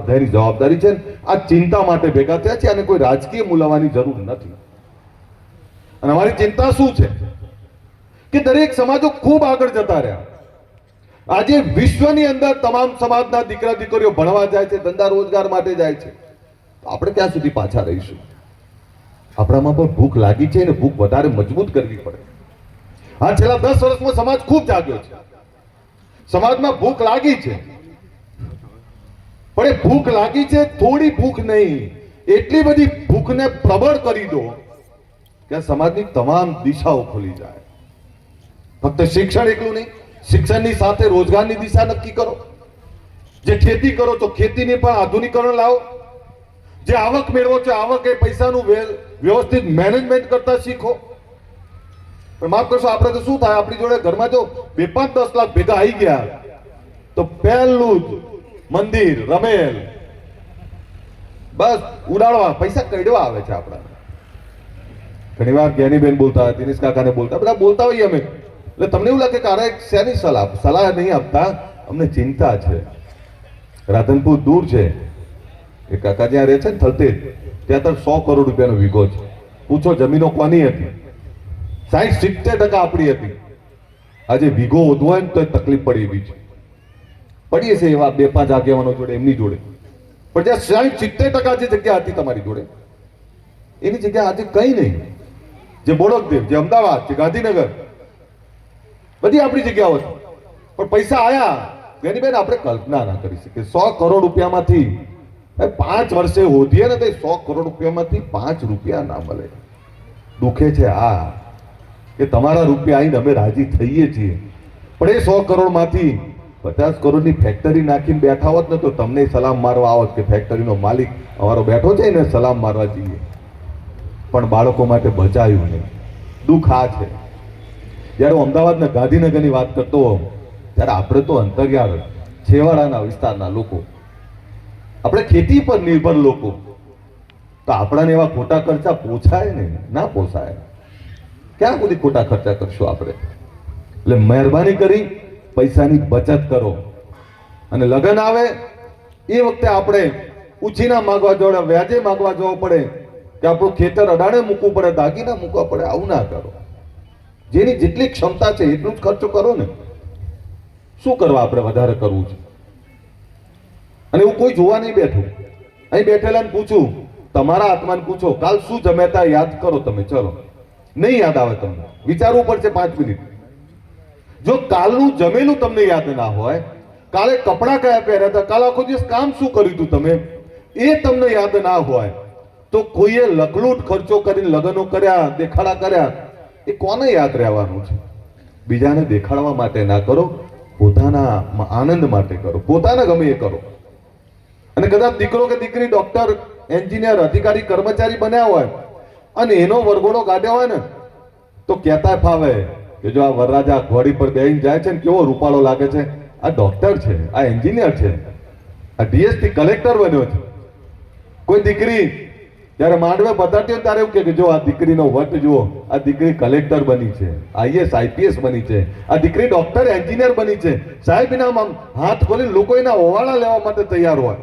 બધાની જવાબદારી છે. આ ચિંતા માટે ભેગા થયા છે અને કોઈ રાજકીય મૂલાવાની જરૂર નથી. અને અમારી ચિંતા શું છે કે દરેક સમાજો ખૂબ આગળ જતા રહ્યા. આજે વિશ્વની અંદર તમામ સમાજના દીકરા દીકરીઓ ભણવા જાય છે, ધંધા રોજગાર માટે જાય છે. આપણે ક્યાં સુધી પાછા રહીશું? આપણામાં પણ ભૂખ લાગી છે અને ભૂખ વધારે મજબૂત કરવી પડે. આ છેલ્લા 10 વર્ષમાં સમાજ ખૂબ જાગ્યો છે. સમાજમાં ભૂખ લાગી છે, પણ એ ભૂખ લાગી છે થોડી ભૂખ નહીં, એટલી બધી ભૂખને પ્રબળ કરી દો કે સમાજની તમામ દિશાઓ ખુલી જાય. ફક્ત શિક્ષણ એકલું નહીં, શિક્ષણની સાથે રોજગારની દિશા નક્કી કરો. જે ખેતી કરો તો ખેતીને પણ આધુનિકરણ લાવો. જે આવક મેળવો છો આવક એ પૈસાનું વ્યવસ્થિત મેનેજમેન્ટ કરતા શીખો. પણ માફ કરશો, આપણે તો શું થાય, આપણી જોડે ઘરમાં જો 2-5-10 લાખ ભેગા આવી ગયા તો પહેલું જ મંદિર રમેલ, બસ ઉડાડવા, પૈસા કઢવા આવે છે આપણા. ઘણી વાર જ્ઞાનીબેન બોલતા, દિનેશ કાકાને બોલતા, બધા બોલતા હોઈએ અમે, એટલે તમને એવું લાગે કે અરે શેની સલાહ નહીં આપતા, અમને ચિંતા છે. રાધનપુર દૂર છે, એ કાકા જ્યાં રહે છે ને થલતેજ, ત્યાં તો 100 કરોડ રૂપિયાનો વીઘો છે. પૂછો જમીનો કોની હતી? 60-70% આપણી હતી. આજે વીઘો ઓધવો ને તો તકલીફ પડી એવી છે. પડીએ છે એવા 2-5 આગેવાનો જોડે, એમની જોડે. પણ જ્યાં 60-70% જે જગ્યા હતી તમારી જોડે, એની જગ્યા આજે કઈ નહીં. જે બોડકદેવ, જે અમદાવાદ, જે ગાંધીનગર, બધી આપણી જગ્યાઓ છે. પણ પૈસા આયા, બેન આપણે કલ્પના ના કરી શકીએ. 100 કરોડ રૂપિયામાંથી 5 વર્ષે હોધીએ ને તો 100 કરોડ રૂપિયામાંથી 5 રૂપિયા ના મળે. દુખે છે આ કે તમારા રૂપિયા આવીને અમે રાજી થઈએ છીએ, પણ એ 100 કરોડ માંથી 50 કરોડની ફેક્ટરી નાખીને બેઠા હોત ને તો તમને સલામ મારવા આવત કે ફેક્ટરીનો માલિક અમારો બેઠો છે ને સલામ મારવા જઈએ. પણ બાળકો માટે બચાવ્યું નહીં. દુઃખ આ છે. જ્યારે હું અમદાવાદના ગાંધીનગરની વાત કરતો હોઉં ત્યારે આપણે તો અંતરિયાળ છેવાડાના વિસ્તારના લોકો, આપણે ખેતી પર નિર્ભર લોકો, તો આપણાને એવા ખોટા ખર્ચા પોસાય ને? ના પોસાય. ક્યાં સુધી ખોટા ખર્ચા કરશું આપણે? એટલે મહેરબાની કરી પૈસાની બચત કરો. અને લગ્ન આવે એ વખતે આપણે ઉછીના માંગવા જોડે, વ્યાજે માંગવા જવું પડે કે આપણું ખેતર અડાડે મૂકવું પડે, દાગીના મૂકવા પડે. આવું ના કરો. જેની જેટલી ક્ષમતા છે એટલું જ ખર્ચો કરો ને. શું કરવા આપણે વધારે કરવું છે? અને એવું કોઈ જોવા નહીં બેઠું. અહીં બેઠેલાને પૂછું, તમારા આત્માને પૂછો, કાલ શું જમ્યા તા યાદ કરો તમે. ચલો, નહીં યાદ આવે તમને, વિચારવું પડશે 5 મિનિટ. જો કાલનું જમેલું તમને યાદ ના હોય, કાલે કપડા કયા પહેર્યા હતા, કાલ આખો દિવસ કામ શું કર્યું હતું તમે, એ તમને યાદ ના હોય, તો કોઈએ લકલૂટ ખર્ચો કરીને લગ્નો કર્યા, દેખાડા કર્યા, એ કોને યાદ રહેવાનું છે? બીજાને દેખાડવા માટે ના કરો, પોતાના આનંદ માટે કરો, પોતાને ગમે એ કરો. અને કદાચ દીકરો કે દીકરી ડોક્ટર, એન્જિનિયર, અધિકારી, કર્મચારી બન્યા હોય અને એનો વરઘોડો કાઢ્યો હોય ને તો કહેતા ફાવે કે જો આ વરરાજા ઘોડી પર બેહીને જાય છે ને કેવો રૂપાળો લાગે છે, આ ડોક્ટર છે, આ એન્જિનિયર છે, આ ડીએસપી કલેક્ટર બન્યો છે. કોઈ દીકરી જ્યારે માંડવે બતાડતી ત્યારે એવું કે જો આ દીકરીનો વટ જુઓ, આ દીકરી કલેક્ટર બની છે, આઈએસ આઈપીએસ બની છે, આ દીકરી ડોક્ટર એન્જિનિયર બની છે. સાહેબ એના હાથ ખોલી લોકો એના ઓવાળા લેવા માટે તૈયાર હોય.